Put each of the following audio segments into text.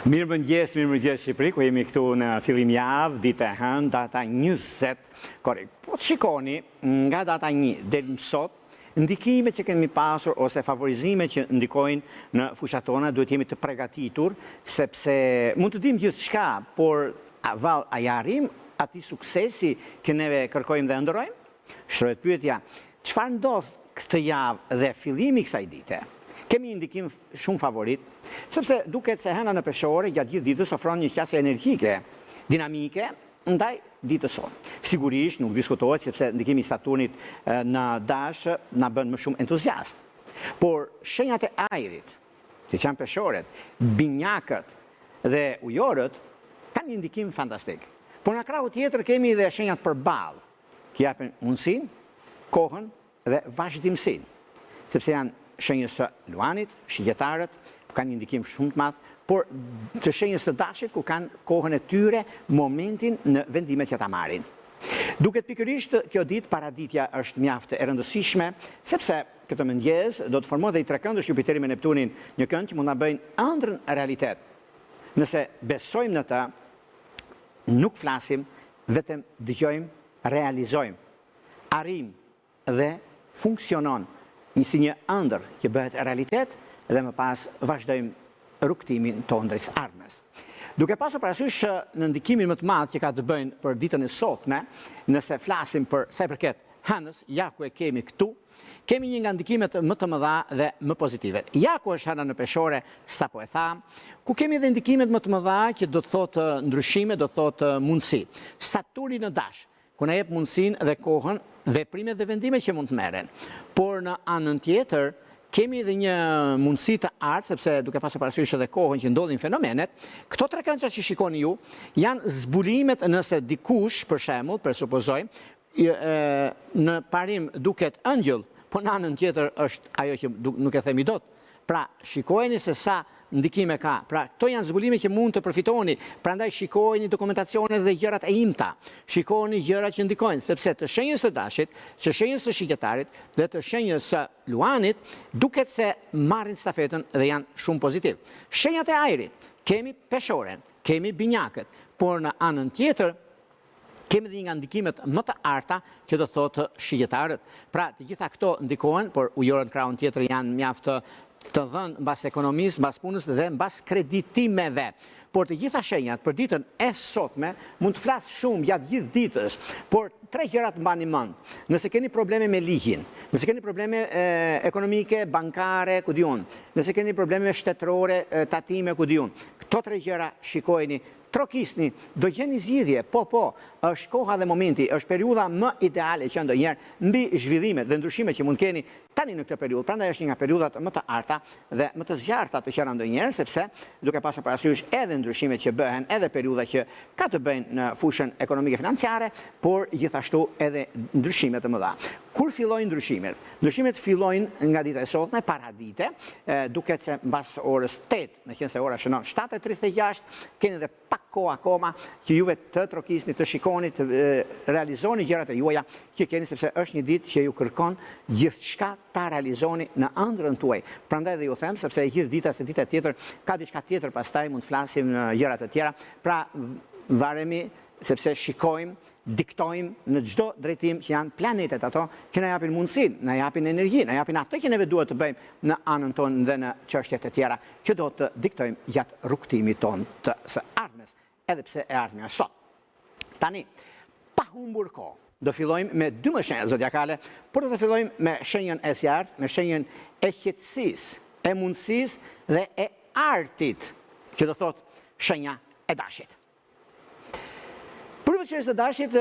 Mirëmëngjes Shqipëri, ku jemi këtu në fillim javë, ditë e hënë, data 20, korrekt. Po të shikoni nga data 1 deri më sot, ndikimet që kemi pasur ose favorizimet që ndikojnë në fushat tona, duhet jemi të përgatitur, sepse mund të dim gjithçka, por a jarim atij suksesi që neve kërkojmë dhe ndërrojmë? Shtrohet pyetja, çfarë ndodh këtë javë dhe fillimi i kësaj dite? Kemi një ndikim shumë favorit, sepse duket se hëna në peshore gjatë gjithë ditës ofron një qasje energjike, dinamike, ndaj ditës sonë. Sigurisht nuk diskutohet sepse ndikimi i Saturnit në dash na bën më shumë entuziast. Por shenjat e ajrit, siç janë peshoret, binjakët dhe ujorët, kanë një ndikim fantastik. Por në krahu tjetër kemi dhe shenjat përballë, që japin mundësinë, kohën dhe vazhdimsinë, sepse janë shenjës së luanit, shigjetarët, kanë një ndikim shumë të madh, por të shenjës së dashit, ku kanë kohën e tyre, momentin në vendimet që ta marrin. Duket pikërisht kjo ditë, paraditja është mjaft e rëndësishme, sepse këtë mëngjes do të formohet dhe i trekëndësh Jupiteri me Neptunin, një kënd që mund ta bëjnë ëndrrën realitet. Nëse besojmë në të, nuk flasim, vetëm dëgjojmë, realizojmë, arrijmë dhe funksionon si një ëndër që bëhet realitet dhe më pas vazhdojmë rrugtimin tonë drejt ardhmes. Duke pasur parasysh në ndikimin më të madh që ka të bëjnë për ditën e sotme, nëse flasim për sa i përket hënës, ja ku e kemi këtu, kemi një nga ndikimet më të mëdha dhe më pozitive. Ja ku është hëna në peshore, sapo e tha, ku kemi edhe ndikimet më të mëdha që do të thotë ndryshime, do të thotë mundësi. Saturni në dash, ku na jep mundësinë dhe kohën, veprimet dhe vendimet që mund të merren. Por në anën tjetër, kemi edhe një mundësi të artë, sepse duke pasur parasysh edhe kohën që ndodhin fenomenet, këto tre këndra që shikoni ju, janë zbulimet nëse dikush, për shembull, presupozojmë, në parim duket ëngjëll, po në anën tjetër është ajo që nuk e themi dot. Pra, shikojeni se sa ndikime ka. Pra, to janë zbulime që mund të përfitoni. Prandaj shikojeni dokumentacionet dhe gjërat e imta. Shikojeni gjërat që ndikojnë, sepse të shenjës së dashit, të shenjës së shigjetarit dhe të shenjës së luanit, duket se marrin stafetën dhe janë shumë pozitiv. Shenjat e ajrit, kemi peshoren, kemi binjakët, por në anën tjetër kemi dhe nga ndikimet më të arta që do thotë shigjetarët. Pra, të gjitha këto ndikohen, por ujorët në krahun tjetër janë mjaft të dhënë mbas ekonomisë, mbas punës dhe mbas kreditimeve. Por të gjitha shenjat për ditën e sotme mund të flas shumë gjatë gjithë ditës, por tre gjërat mbani mend. Nëse keni probleme me ligjen, nëse keni probleme ekonomike, bankare, ku diun, nëse keni probleme shtetërore, tatime, ku diun, këto tre gjëra shikojeni, trokisni, do gjeni zgjidhje, po, është koha dhe momenti, është periudha më ideale që ndonjëherë mbi zhvillimet dhe ndryshimet që mund keni tani në këtë periudhë. Prandaj është një nga periudhat më të arta dhe më të zgjarta të qenë ndonjëherë, sepse duke pasur parasysh edhe ndryshimet që bëhen, edhe periudha që ka të bëjnë në fushën ekonomike financiare, por gjithashtu edhe ndryshimet të mëdha. Kur fillojnë ndryshimet? Ndryshimet fillojnë nga dita e sotme, paradite, duket se mbas orës 8, meqense ora shënon 7:36, keni edhe pak kohë akoma që juve të trokisni, të shikoni, të realizoni gjërat e juaja që keni, sepse është një ditë që ju kërkon gjithçka ta realizoni në ëndrrën tuaj. Prandaj dhe ju them, sepse gjithë dita se dita tjetër ka diçka tjetër, pastaj mund të flasim në gjërat e tjera. Pra, varemi sepse shikojmë, diktojmë në çdo drejtim që janë planetet ato që na japin mundësinë, na japin energji, na japin atë që neve duhet të bëjmë në anën tonë dhe në çështjet e tjera që do të diktojmë gjatë rrugtimit tonë të së ardhmes, edhe pse e ardhmja sot. Tani, pa humbur kohë, do fillojmë me 2 shenja zodiakale, por do të fillojmë me shenjën e zjarrt, me shenjën e qetësisë, e mundësisë dhe e artit, që do thotë shenja e dashit. Përveç shenjës së dashit,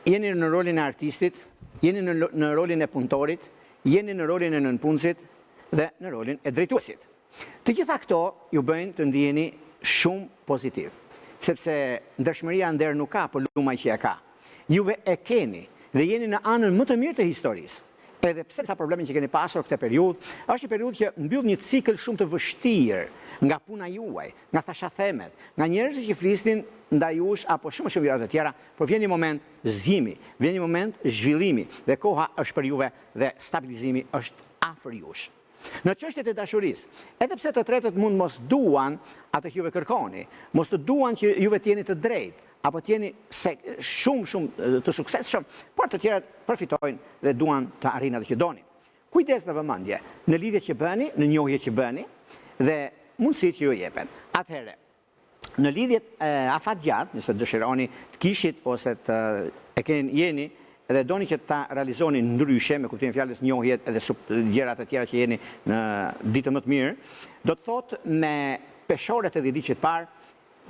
jeni në rolin e artistit, jeni në rolin e punëtorit, jeni në rolin e nënpunësit dhe në rolin e drejtuesit. Të gjitha këto ju bëjnë të ndiheni shumë pozitiv, sepse ndershmëria nder nuk ka, por lumaj që e ka. Juve e keni dhe jeni në anën më të mirë të historisë. Edhe pse sa problemin që keni pasur këtë periudhë, është një periudhë që mbyll një cikël shumë të vështirë nga puna juaj, nga thashathemet, nga njerëzit që flisnin ndaj jush apo shumë gjëra të tjera, por vjen një moment zgjimi, vjen një moment zhvillimi dhe koha është për juve dhe stabilizimi është afër jush. Në çështjet e dashurisë, edhe pse të tretët mund mos duan atë që juve kërkoni, mos të duan që juve t'jeni të drejtë, apo t'jeni shumë të suksesshëm, por të tjerat përfitojnë dhe duan të arrinë atë që doni. Kujdes dhe vëmendje në lidhjet që bëni, në njohjet që bëni dhe mundësitë që ju jepen. Atëherë, në lidhjet afatgjat, nëse dëshironi të kishit ose të jeni edhe doni që ta realizoni ndryshe, me kuptimin e fjalës njohjet edhe gjërat e tjera që jeni në ditë më të mirë, do të thotë me peshore të dhjetëdhjetit të parë,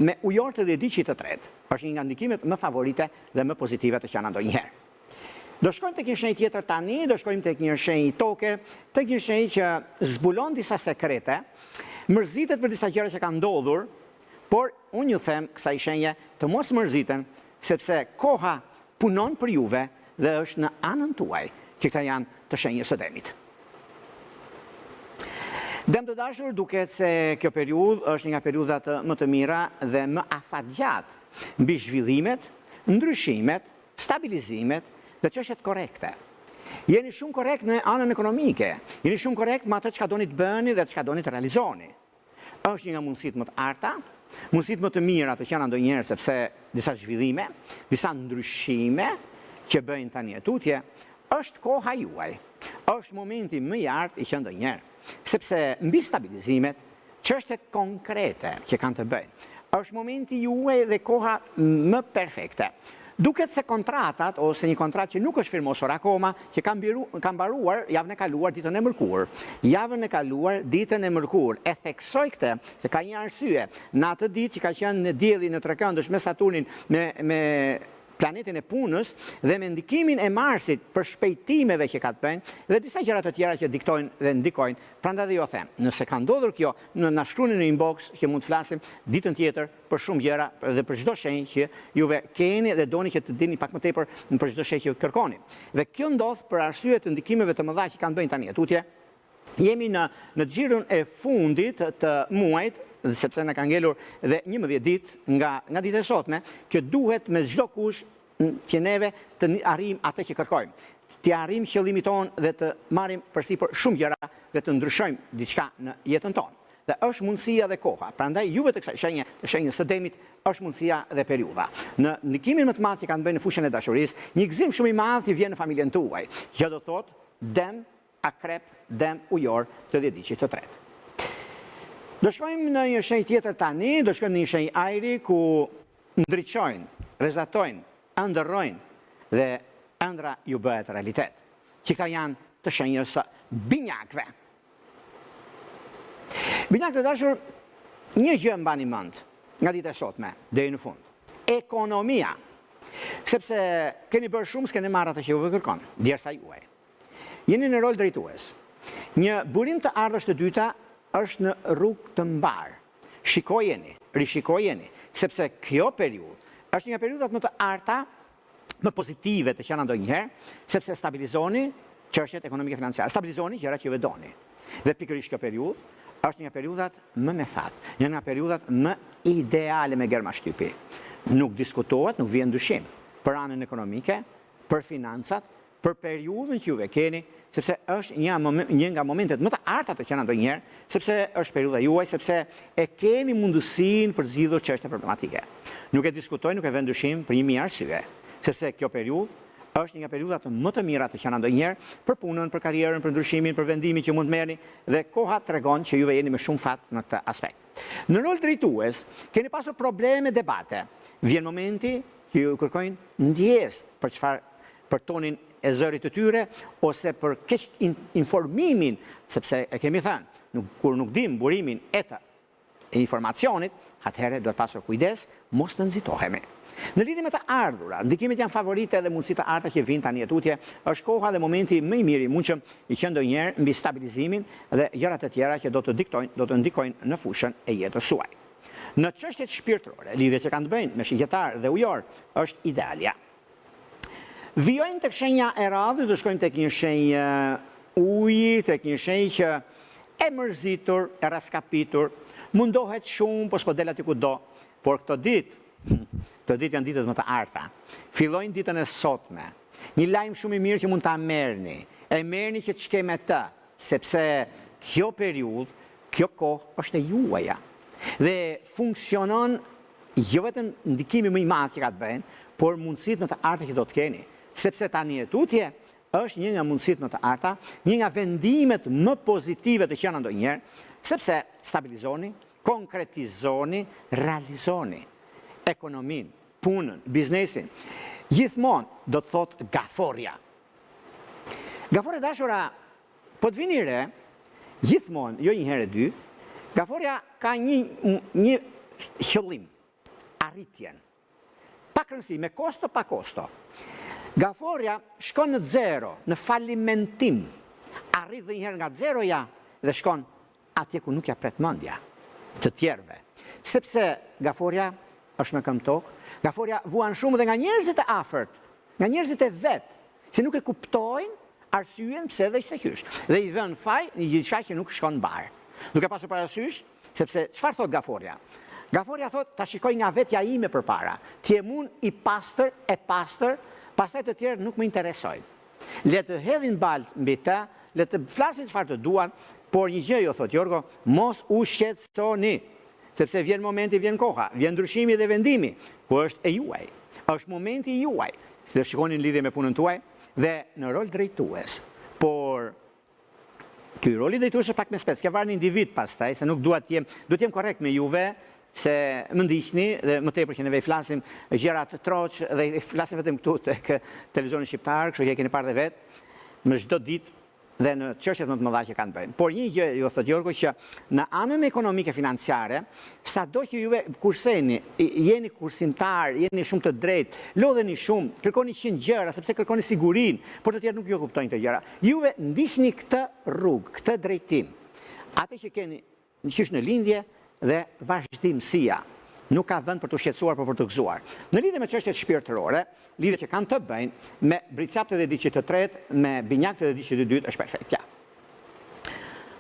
me ujor të dhjetëdhjetit të tretë. Është një nga ndikimet më favorite dhe më pozitive të qana ndonjëherë. Do shkojmë tek një shenjë tjetër tani, do shkojmë tek një shenjë toke, tek një shenjë që zbulon disa sekrete, mërzitet për disa gjëra që kanë ndodhur, por unë ju them kësaj shenje të mos mërziten, sepse koha punon për juve dhe është në anën tuaj që këta janë të shenjës së demit. Dem të dashur, duket se kjo periudhë është një nga periudhat më të mira dhe më afatgjat mbi zhvillimet, ndryshimet, stabilizimet dhe çështjet korekte. Jeni shumë korrekt në anën ekonomike, jeni shumë korrekt me atë çka doni të bëni dhe çka doni të realizoni. Është një nga mundësitë më të arta, mundësitë më të mira të qenë ndonjëherë sepse disa zhvillime, disa ndryshime që bëjnë tani tutje, është koha juaj. Është momenti më i artë i qenë ndonjëherë, sepse mbi stabilizimet, çështjet konkrete që kanë të bëjnë, është momenti juaj dhe koha më perfekte. Duket se kontratat, ose një kontrat që nuk është firmosur akoma, që kam mbaruar javën e kaluar ditën e mërkurë. Javën e kaluar ditën e mërkurë. E theksoj këtë, se ka një arsye. Në atë ditë që ka qenë në dielli në trekëndësh me Saturnin, me planetin e punës dhe me ndikimin e Marsit për shpejtimeve që ka të bëjnë dhe disa gjëra të tjera që diktojnë dhe ndikojnë. Prandaj jo them, nëse ka ndodhur kjo, na shkruani në inbox që mund të flasim ditën tjetër për shumë gjëra dhe për çdo shenjë që juve keni dhe doni që të dini pak më tepër për çdo shenjë që kërkoni. Dhe kjo ndodh për arsye të ndikimeve të mëdha që kanë bëjnë tani tutje. Jemi në xhirun e fundit të muajit, sepse na ka ngelur dhe 11 ditë nga dita e sotme, që duhet me çdo kush që neve të arrijmë atë që kërkojmë. Të arrijmë qëllimin tonë dhe të marrim përsipër shumë gjëra dhe të ndryshojmë diçka në jetën tonë. Dhe është mundësia dhe koha. Prandaj juve të kësaj shenje, të shenjës së demit, është mundësia dhe periudha. Në ndikimin më të madh që kanë bënë në fushën e dashurisë, një gëzim shumë i madh që vjen në familjen tuaj. Që do thotë dem, akrep, dem, ujor të dhjetëdhjetit të tretë. Do shkojmë në një shenjë tjetër tani, do shkojmë në një shenjë ajri ku ndriçojnë, rrezatojnë, ëndërrojnë dhe ëndra ju bëhet realitet. Që këta janë të shenjës së binjakëve. Binjakët e dashur, një gjë mbani mend nga dita e sotme deri në fund. Ekonomia. Sepse keni bërë shumë, s'keni marrë atë që juve kërkon, djersa juaj. Jeni në rol drejtues. Një burim të ardhës të dyta është në rrugë të mbarë. Shikojeni, rishikojeni, sepse kjo periudhë është një periudhat më të arta, më pozitive të qenë ndonjëherë, sepse stabilizoni çështjet ekonomike financiare, stabilizoni gjërat që juve doni. Dhe pikërisht kjo periudhë është një periudhat më me fat, një nga periudhat më ideale me gërmashtypi. Nuk diskutohet, nuk vjen dyshim për anën ekonomike, për financat, për periudhën që juve keni, sepse është një nga momentet më të arta të qenë ndonjëherë, sepse është periudha juaj, sepse e keni mundësinë për zgjidhur çështje problematike. Nuk e diskutoj, nuk e vën dyshim për një mijë arsye, sepse kjo periudhë është një nga periudhat më të mira të qenë ndonjëherë për punën, për karrierën, për ndryshimin, për vendimin që mund të merrni dhe koha tregon që juve jeni me shumë fat në këtë aspekt. Në rol drejtues, keni pasur probleme, debate. Vjen momenti që ju kërkojnë ndjesë për tonin e zërit të tyre, ose për keq informimin, sepse e kemi thënë, kur nuk dim burimin e informacionit, atëherë do të pasur kujdes, mos të nxitohemi. Në lidhje me të ardhurat, ndikimet janë favorite dhe mundësitë të arta që vijnë tani tutje, është koha dhe momenti më i mirë i mundshëm i qenë ndonjëherë mbi stabilizimin dhe gjërat e tjera që do të ndikojnë në fushën e jetës suaj. Në çështjet shpirtërore, lidhjet që kanë të bëjnë me shigjetar dhe ujor, është idealja. Vijojmë tek shenja e radhës, do shkojmë tek një shenjë uji, tek një shenjë që e mërzitur, e raskapitur, mundohet shumë, po s'po del aty kudo, por këto ditë janë ditët më të arta. Fillojnë ditën e sotme. Një lajm shumë i mirë që mund ta merrni. E merrni që të shke me të, sepse kjo periudhë, kjo kohë është e juaja. Dhe funksionon jo vetëm ndikimi më i madh që ka të bëjnë, por mundësitë më të arta që do të keni. Sepse tani e tutje është një nga mundësitë më të arta, një nga vendimet më pozitive të qenë ndonjëherë, sepse stabilizoni, konkretizoni, realizoni ekonominë, punën, biznesin. Gjithmonë do të thotë gaforja. Gaforja dashura, po të vini re, gjithmonë, jo një herë e dy, gaforja ka një qëllim, arritjen. Pa kërësi, me kosto, pa kosto. Gaforja shkon në zero, në falimentim. Arrit dhe njëherë nga zeroja dhe shkon atje ku nuk ja pret mendja të tjerve. Sepse gaforja është me këmbë tokë, gaforja vuan shumë dhe nga njerëzit e afërt, nga njerëzit e vetë, se nuk e kuptojnë arsyen pse dhe ishte hysh. Dhe i vën faj një gjithçka që nuk shkon barë. Nuk e pasur parasysh, sepse çfarë thot gaforja? Gaforja thot ta shikoj nga vetja ime përpara. Ti je unë i pastër, pastaj të tjerë nuk më interesojnë. Le të hedhin balë mbi të, le të flasin çfarë të duan, por një gjë jo thot Jorgo, mos u shqetësoni, sepse vjen momenti, vjen koha, vjen ndryshimi dhe vendimi, ku është e juaj. Është momenti i juaj, si të shikoni në lidhje me punën tuaj dhe në rol drejtues. Por ky roli drejtues është pak më spec, ka varë një individ pastaj, se nuk duhet të jem korrekt me juve, se më ndiqni dhe më tepër që neve i flasim gjëra të troqë dhe i flasim vetëm këtu tek televizionin shqiptar, kështu që e keni parë dhe vetë, më çdo ditë dhe në çështjet më të mëdha që kanë bëjnë. Por një gjë ju thot Jorgo që në anën ekonomike financiare, sado që juve kurseni, jeni kursimtar, jeni shumë të drejtë, lodheni shumë, kërkoni 100 gjëra sepse kërkoni sigurinë, por të tjerë nuk ju kuptojnë këto gjëra. Juve ndiqni këtë rrugë, këtë drejtim. Atë që keni qysh në lindje dhe vazhdimësia nuk ka vend për të shqetësuar, por për të gëzuar. Në lidhje me çështjet shpirtërore, lidhje që kanë të bëjnë me bricaptë dhe diçit të tretë, me binjaktë dhe diçit të dytë, është perfektja.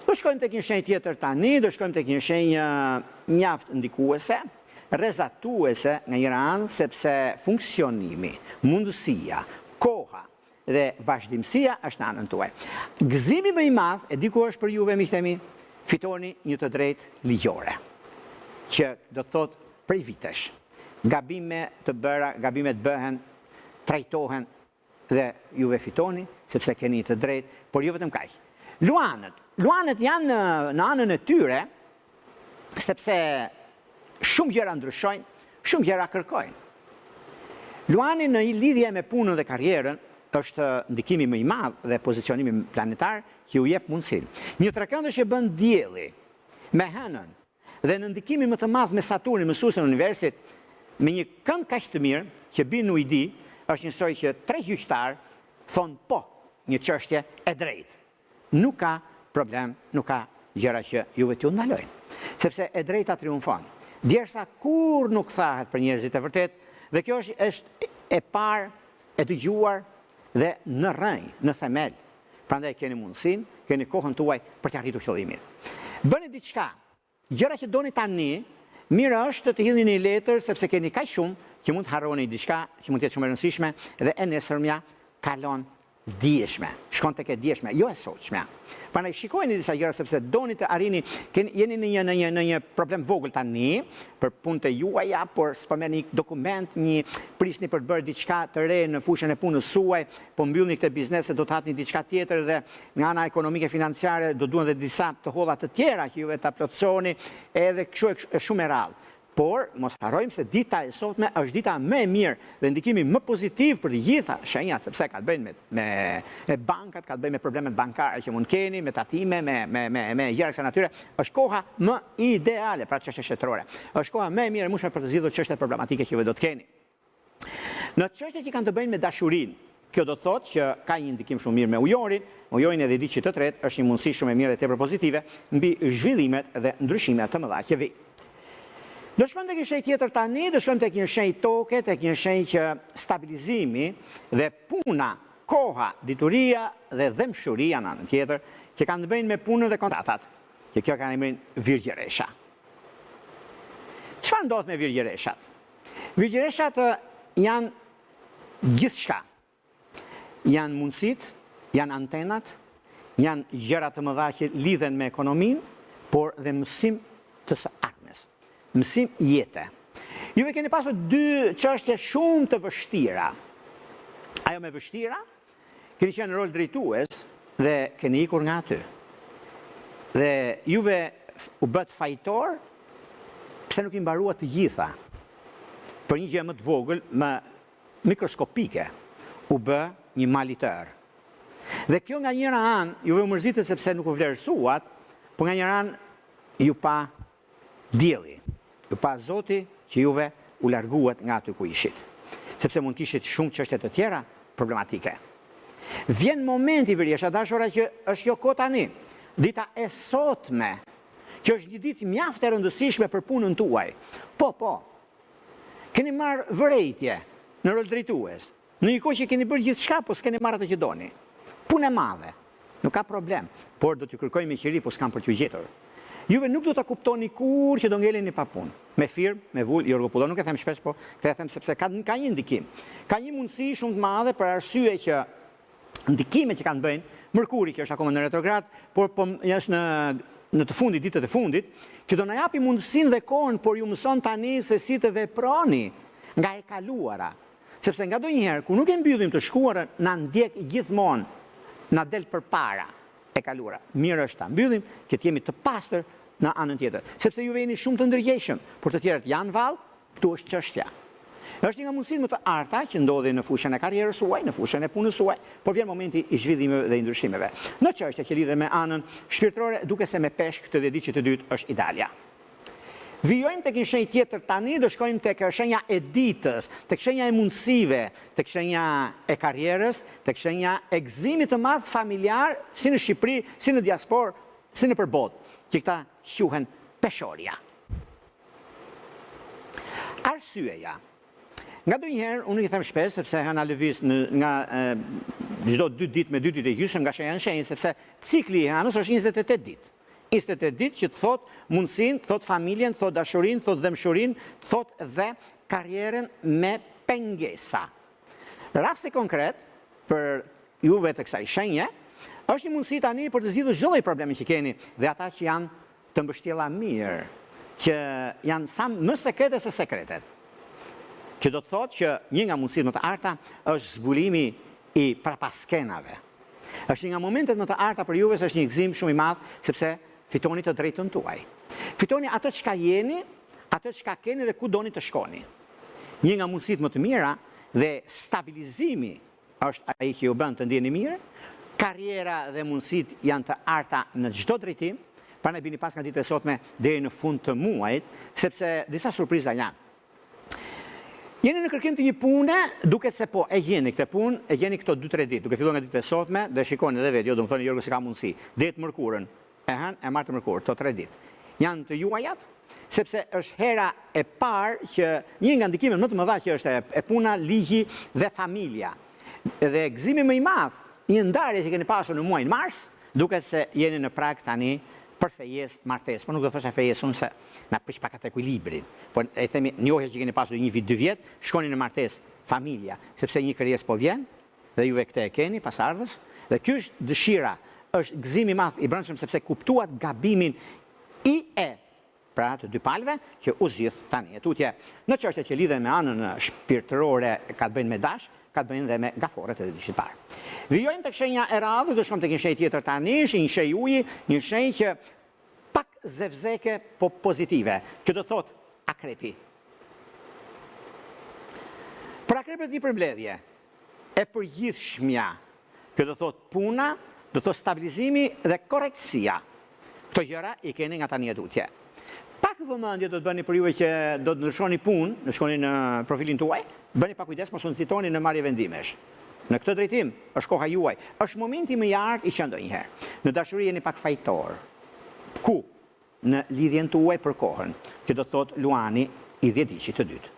Do shkojmë tek një shenjë tjetër tani, do shkojmë tek një shenjë mjaft ndikuese, rrezatuese nga njëra anë, sepse funksionimi, mundësia, koha dhe vazhdimësia është në anën tuaj. Gëzimi më i madh, e di ku është për juve, miqtë e mi, fitoni një të drejtë ligjore, që do të thotë prej vitesh. Gabimet bëhen, trajtohen dhe juve fitoni, sepse keni të drejtë, por jo vetëm kaq. Luanët janë në anën e tyre, sepse shumë gjëra ndryshojnë, shumë gjëra kërkojnë. Luani në lidhje me punën dhe karrierën është ndikimi më i madh dhe pozicionimi planetar që ju jep mundësinë. Një trekëndësh që bën dielli me hënën dhe në ndikimin më të madh me Saturnin, mësuesin e universit, me një kënd kaq të mirë që bin nuk i di, është njësoj që 3 gjyqtar thonë po, një çështje e drejtë. Nuk ka problem, nuk ka gjëra që juve t'ju ndalojnë, sepse e drejta triumfon. Djersa kur nuk thahet për njerëzit e vërtet, dhe kjo është e parë, e dëgjuar dhe në rrënjë, në themel. Prandaj keni mundësinë, keni kohën tuaj për të arritur qëllimin. Bëni diçka, gjëra që doni tani, mirë është të hidhni një letër sepse keni kaq shumë që mund të harroni diçka që mund të jetë shumë e rëndësishme dhe e nesërmja kalon dieshme. Shkon tek e dieshme, jo e sotshme. Prandaj shikojeni disa gjëra sepse doni të arrini, jeni në një problem vogël tani për punët e juaja, por s'po merrni një dokument, prisni për të bërë diçka të re në fushën e punës suaj, po mbyllni këtë biznes se do të hapni diçka tjetër dhe nga ana ekonomike financiare do duhen edhe disa të hodha të tjera që juve ta plotësoni, edhe kështu është shumë e rrallë. Por, mos harrojmë se dita e sotme është dita më e mirë dhe ndikimi më pozitiv për të gjitha shenjat, sepse ka të bëjnë me bankat, ka të bëjnë me problemet bankare që mund keni, me tatime, me gjëra kësaj natyre, është koha më ideale pra çështje shtetërore. Është koha më e mirë e mundshme për të zgjidhur çështjet problematike që ju do të keni. Në çështjet që kanë të bëjnë me dashurinë, kjo do të thotë që ka një ndikim shumë mirë me ujorin edhe diçit të tretë është një mundësi shumë e mirë dhe tepër pozitive mbi zhvillimet dhe ndryshimet të mëdha që vijnë. Do shkojmë tek një shenjë tjetër tani, do shkojmë tek një shenjë toke, tek një shenjë që stabilizimi dhe puna, koha, dituria dhe dhemshuria në anën tjetër, që kanë të bëjnë me punën dhe kontratat, që kjo kanë emrin virgjëresha. Çfarë ndodh me virgjëreshat? Virgjëreshat janë gjithçka. Janë mundësitë, janë antenat, janë gjëra të mëdha që lidhen me ekonominë, por dhe mësim të së ardhmes. Mësim jete. Juve keni pasur dy çështje shumë të vështira. Ajo me vështira, keni qenë në rol drejtues dhe keni ikur nga aty. Dhe juve u bët fajtor, pse nuk i mbarua të gjitha. Për një gjë më të vogël, më mikroskopike, u bë një malitër. Dhe kjo nga njëra anë, juve u mërzitët sepse nuk u vlerësuat, por nga njëra anë ju pa dielli, ju pa Zoti që juve u larguat nga aty ku ishit. Sepse mund kishit shumë çështje të tjera problematike. Vjen momenti vëriesha dashura që është jo kohë tani, dita e sotme, që është një ditë mjaft e rëndësishme për punën tuaj. Po, keni marrë vërejtje në rol drejtues. Në një kohë që keni bërë gjithçka, po s'keni marrë atë që doni. Punë e madhe, nuk ka problem, por do t'ju kërkoj me qiri, po s'kam për t'ju gjetur. Juve nuk do ta kuptoni kur që do ngeleni pa punë. Me firmë, me vull, Jorgo Pullo, nuk e them shpesh, po këtë e them sepse ka një ndikim. Ka një mundësi shumë të madhe për arsye që ndikimet që kanë bëjnë, Mërkuri që është akoma në retrograd, por është në të fundit, ditët e fundit, që do na japi mundësinë dhe kohën, por ju mëson tani se si të veproni nga e kaluara. Sepse nga ndonjëherë, ku nuk e mbyllim të shkuarën, na ndjek gjithmonë, na del përpara e kaluara. Mirë është ta mbyllim, që të jemi të pastër në anën tjetër. Sepse juve jeni shumë të ndërgjegjshëm, por të tjerët janë vallë, këtu është çështja. Është një nga mundësitë më të arta që ndodhin në fushën e karrierës suaj, në fushën e punës suaj, por vjen momenti i zhvillimeve dhe i ndryshimeve. Në çështje që lidhen me anën shpirtërore, duke se me peshk këtë dediçje të dytë është Italia. Vijojmë tek një shenjë tjetër tani, do shkojmë tek shenja e ditës, tek shenja e mundësive, tek shenja e karrierës, tek shenja e gëzimit të madh familjar, si në Shqipëri, si në diasporë, si në përbot, që këta quhen peshorja. Arsyeja. Nga ndonjëherë, unë i them shpesh, sepse na lëviz nga çdo 2 ditë me 2 ditë e gjysmë nga shenja në shenjë, sepse cikli i anës është 28 ditë. 28 ditë që të thot mundësinë, të thot familjen, të thot dashurinë, të thot dëmshurinë, të thot dhe karrierën me pengesa. Rasti konkret për juve të kësaj shenje, është një mundësi tani për të zgjidhur çdo lloj problemi që keni dhe ata që janë të mbështjella mirë, që janë sa më sekrete se sekretet. Që do të thotë që një nga mundësitë më të arta është zbulimi i prapaskenave. Është një nga momentet më të arta për juve, është një gëzim shumë i madh, sepse fitoni të drejtën tuaj. Fitoni atë çka jeni, atë çka keni dhe ku doni të shkoni. Një nga mundësitë më të mira dhe stabilizimi është ai që ju bën të ndjeni mirë. Karriera dhe mundësitë janë të arta në çdo drejtim, prandaj bini pas nga ditë e sotme deri në fund të muajit, sepse disa surpriza janë. Jeni në kërkim të një pune, duket se po, e gjeni këtë punë, e gjeni këto 2-3 ditë, duke filluar nga ditë e sotme, dhe shikoni edhe vetë, jo do më thoni Jorgo se ka mundësi, deri mërkurën, e martë mërkurë, to 3 ditë. Janë të juajat, sepse është hera e parë që një nga ndikimet më të mëdha që është e puna, ligji dhe familja. Dhe gëzimi më i madh, një ndarje që keni pasur në muajin mars, duket se jeni në prag tani për fejes martesë, por nuk do thosha fejes unë se na prish pak atë ekuilibrin. Po e themi njohja që keni pasur 1 vit, 2 vjet, shkoni në martesë, familja, sepse një krijesë po vjen dhe juve këtë e keni pasardhës, dhe ky është dëshira, është gëzimi i madh i brendshëm sepse kuptuat gabimin pra të dy palëve që u zgjidh tani. Tutje në çështjet që lidhen me anën shpirtërore ka të bëjnë me dash, ka të bëjnë dhe me gaforët e ditës së parë. Vijojmë tek shenja e radhës, do shkojmë tek një shenjë tjetër tani, një shenjë uji, një shenjë që pak zevzeke po pozitive, që do thot akrepi. Për akrepet një përmbledhje e përgjithshmja, që do thot puna, do thot stabilizimi dhe korrektësia. Këto gjëra i keni nga tani e tutje. Pak vëmendje do të bëni për juve që do të ndryshoni punë, në shkoni në profilin tuaj, bëni pak kujdes, mos u nxitoni në marrje vendimesh. Në këtë drejtim është koha juaj. Është momenti më i artë i që ndonjëherë. Në dashuri jeni pak fajtor. Ku? Në lidhjen tuaj për kohën, që do të thotë luani i dhjetëçit të dytë.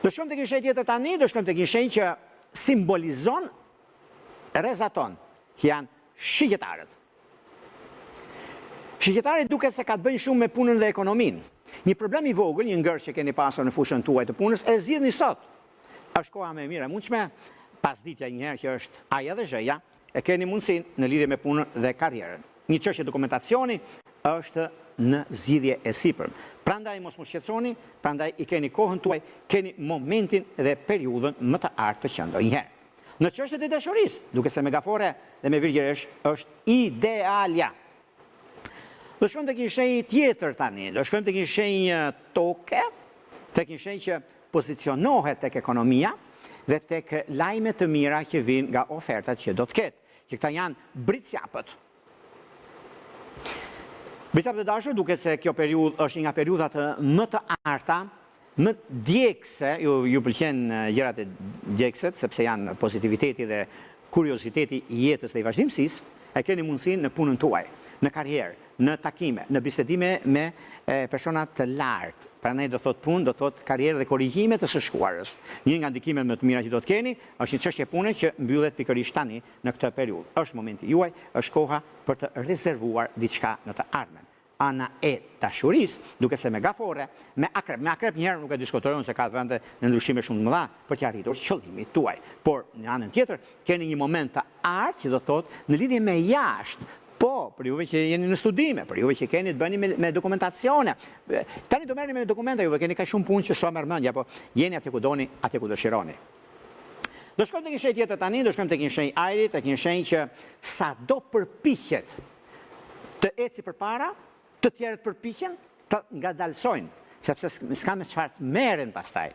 Do shkojmë tek një shenjë tjetër tani, do shkojmë tek një shenjë që simbolizon rrezaton, që janë shigjetarët. Shigjetarët duket se ka të bëjnë shumë me punën dhe ekonominë. Një problem i vogël, një ngërç që keni pasur në fushën tuaj të punës, e zgjidhni sot. Është koha më e mirë e mundshme, pasditja një herë që është aja dhe zhëja, e keni mundësinë në lidhje me punën dhe karrierën. Një çështje dokumentacioni është në zgjidhje e sipërm. Prandaj mos më shqetësoni, prandaj i keni kohën tuaj, keni momentin dhe periudhën më të artë të që ndonjëherë. Në çështjet e dashurisë, duke se me gafore dhe me virgjëresh është idealja. Do shkojmë tek një shenjë tjetër tani, do shkojmë tek një shenjë toke, tek një shenjë që pozicionohet tek ekonomia dhe tek lajme të mira që vijnë nga ofertat që do të ketë, që këta janë britsjapët. Britsjapët e dashur, duket se kjo periudhë është një nga periudhat më të arta, më djegëse, ju pëlqen gjërat e djegëset, sepse janë pozitiviteti dhe kurioziteti i jetës dhe i vazhdimësisë, e keni mundësinë në punën tuaj, në karrierë, në takime, në bisedime me persona të lartë. Prandaj do thot punë, do thot karrierë dhe korrigjime të së shkuarës. Një nga ndikimet më të mira që do të keni është një çështje pune që mbyllet pikërisht tani në këtë periudhë. Është momenti juaj, është koha për të rezervuar diçka në të ardhmen. Ana e dashurisë, duke se me gafore, me akrep njëherë nuk e diskutojnë se ka vende në ndryshime shumë të mëdha për të arritur qëllimin tuaj. Por në anën tjetër, keni një moment të artë që do thotë në lidhje me jashtë. Po, për juve që jeni në studime, për juve që keni të bëni me dokumentacione. Tani do merrni me dokumenta, juve keni ka shumë punë që s'u merr mendja, po jeni atje ku doni, atje ku dëshironi. Do shkojmë tek një shenjë tjetër tani, do shkojmë tek një shenjë ajri, tek një shenjë që sado përpiqet të eci përpara, të tjerët përpiqen të ngadalsojnë, sepse s'ka me çfarë të merren pastaj.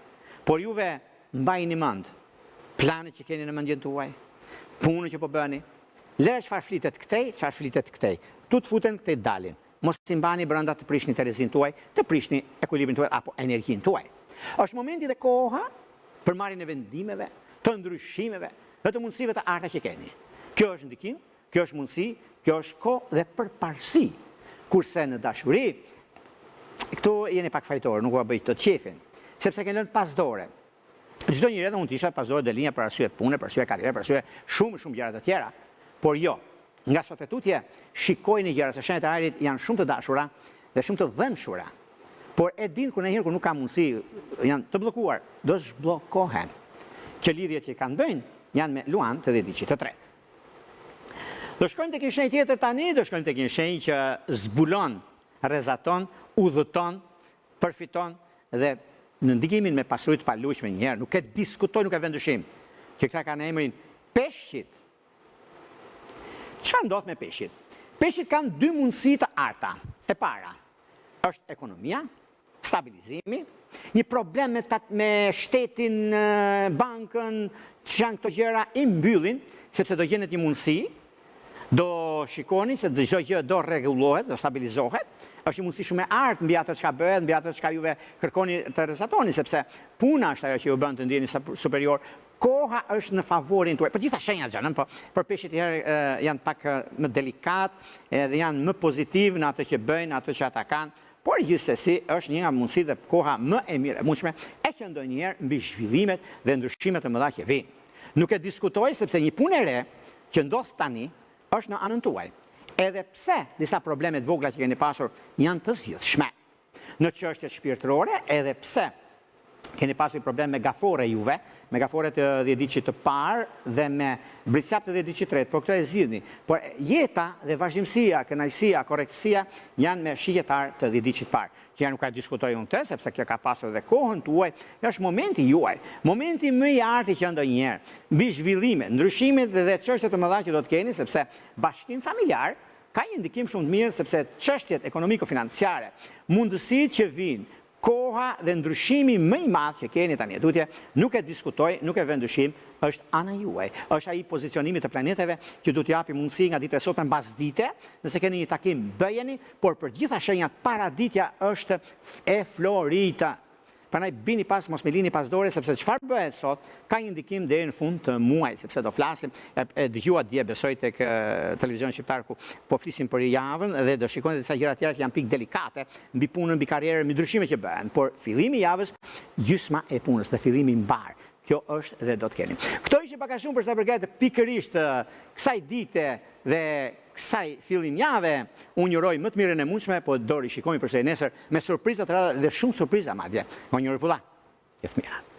Por juve mbajini mend planet që keni në mendjen tuaj, punën që po bëni. Lërë çfarë flitet këtej, çfarë flitet këtej. Tu të futen këtej dalin. Mos si mbani brenda të prishni terezin tuaj, të prishni ekuilibrin tuaj apo energjinë tuaj. Është momenti dhe koha për marrjen e vendimeve, të ndryshimeve, dhe të mundësive të arta që keni. Kjo është ndikim, kjo është mundësi, kjo është kohë dhe përparësi. Kurse në dashuri, këtu jeni pak fajtor, nuk u bëj të qefin, sepse keni lënë pas dore. Çdo njeri edhe mund të isha pas dore dhe linja për arsye pune, për arsye karriere, për arsye shumë gjëra të tjera. Por jo, nga sot e tutje, shikojni gjëra se shenjat e ajrit janë shumë të dashura dhe shumë të dhëmshura. Por e din kur ndonjëherë kur nuk ka mundësi, janë të bllokuar, do zhbllokohen. Që lidhjet që kanë bëjnë janë me luan të dhjetëçit të tretë. Do shkojmë tek një shenjë tjetër tani, do shkojmë tek një shenjë që zbulon, rrezaton, udhëton, përfiton dhe në ndikimin me pasuri të paluajtshme njëherë, nuk e diskutoj, nuk e vend dyshim, që këta kanë emrin peshqit. Çfarë ndodh me peshqit? Peshqit kanë dy mundësi të arta. E para është ekonomia, stabilizimi, një problem me shtetin, bankën, që janë këto gjëra i mbyllin, sepse do gjenet një mundësi, do shikoni se çdo gjë do rregullohet, do stabilizohet. Është një mundësi shumë e artë mbi atë çka bëhet, mbi atë çka juve kërkoni të rrezatoni, sepse puna është ajo që ju bën të ndjeni superior. Koha është në favorin tuaj. Për gjitha shenjat janë, po për peshqit janë pak më delikat dhe janë më pozitiv në atë që bëjnë, atë që ata kanë, por gjithsesi është një nga mundësitë dhe koha më e mirë e mundshme e që ndonjëherë mbi zhvillimet dhe ndryshimet e mëdha që vijnë. Nuk e diskutoj sepse një punë e re që ndodh tani është në anën tuaj. Edhe pse disa problemet vogla që keni pasur janë të zgjidhshme. Në çështjet shpirtërore, edhe pse keni pasur problem me gafore juve, me gafore të dhjetëçit të parë dhe me britsjap të dhjetëçit të tretë, por këto e zgjidhni. Por jeta dhe vazhdimësia, kënaqësia, korrektësia janë me shigjetar të dhjetëçit të parë. Që nuk ka diskutoj unë këtë, sepse kjo ka pasur dhe kohën tuaj, është momenti juaj, momenti më i artë që ndonjëherë, mbi zhvillime, ndryshimet dhe çështjet të mëdha që do të keni, sepse bashkim familjar ka një ndikim shumë të mirë, sepse çështjet ekonomiko-financiare, mundësitë që vijnë, koha dhe ndryshimi më i madh që keni tani tutje, nuk e diskutoj, nuk e vend dyshim, është ana juaj. Është ai pozicionimi të planeteve që do t'ju japi mundësi nga dita e sotme mbas dite, nëse keni një takim bëjeni, por për gjitha shenjat paraditja është e florita. Prandaj bini pas, mos me lini pas dore, sepse çfarë bëhet sot ka një ndikim deri në fund të muajit, sepse do flasim, e dëgjua dje besoj tek televizion shqiptar ku po flisim për javën dhe do shikojnë disa gjëra tjera që janë pikë delikate mbi punën, mbi karrierën, mbi ndryshimet që bëhen, por fillimi i javës gjysma e punës dhe fillimi i mbar. Kjo është dhe do të keni. Këto ishte pak a shumë për sa përket pikërisht kësaj dite dhe kësaj fillim jave. Unë uroj më të mirën e mundshme, po do rishikojmë përsëri nesër me surpriza të radha dhe shumë surpriza madje. Ngonjë pulla. Jesë mirat.